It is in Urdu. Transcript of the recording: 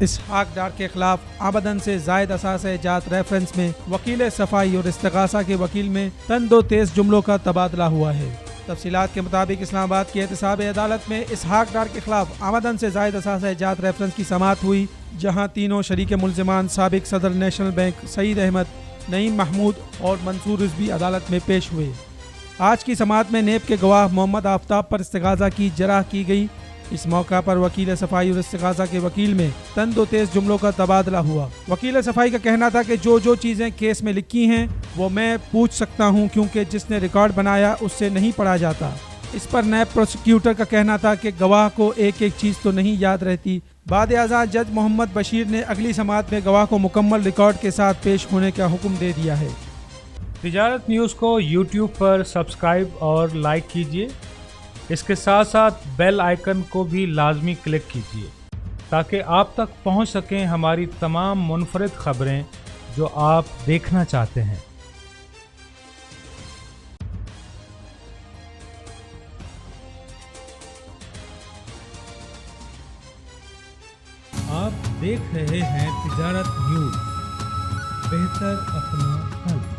اسحاق ڈار کے خلاف آمدن سے زائد اثاثہ جات ریفرنس میں وکیل صفائی اور استغاثہ کے وکیل میں تینوں تیز جملوں کا تبادلہ ہوا ہے۔ تفصیلات کے مطابق اسلام آباد کی احتساب عدالت میں اسحاق ڈار کے خلاف آمدن سے زائد اثاثہ جات ریفرنس کی سماعت ہوئی، جہاں تینوں شریک ملزمان سابق صدرنیشنل بینک سعیداحمد، نعیم محمود اور منصور رضوی عدالت میں پیش ہوئے۔ آج کی سماعت میں نیب کے گواہ محمد آفتاب پر استغاثہ کی جرح کی گئی۔ اس موقع پر وکیل صفائی اور استغاثہ کے وکیل میں تینوں تیز جملوں کا تبادلہ ہوا۔ وکیل صفائی کا کہنا تھا کہ جو چیزیں کیس میں لکھی ہیں وہ میں پوچھ سکتا ہوں، کیونکہ جس نے ریکارڈ بنایا اس سے نہیں پڑھا جاتا۔ اس پر نیب پروسیکیوٹر کا کہنا تھا کہ گواہ کو ایک چیز تو نہیں یاد رہتی۔ بعد ازاں جج محمد بشیر نے اگلی سماعت میں گواہ کو مکمل ریکارڈ کے ساتھ پیش ہونے کا حکم دے دیا ہے۔ تجارت نیوز کو یوٹیوب پر سبسکرائب اور لائک کیجیے۔ اس کے ساتھ ساتھ بیل آئیکن کو بھی لازمی کلک کیجیے تاکہ آپ تک پہنچ سکیں ہماری تمام منفرد خبریں جو آپ دیکھنا چاہتے ہیں۔ آپ دیکھ رہے ہیں تجارت نیوز، بہتر اپنا حل۔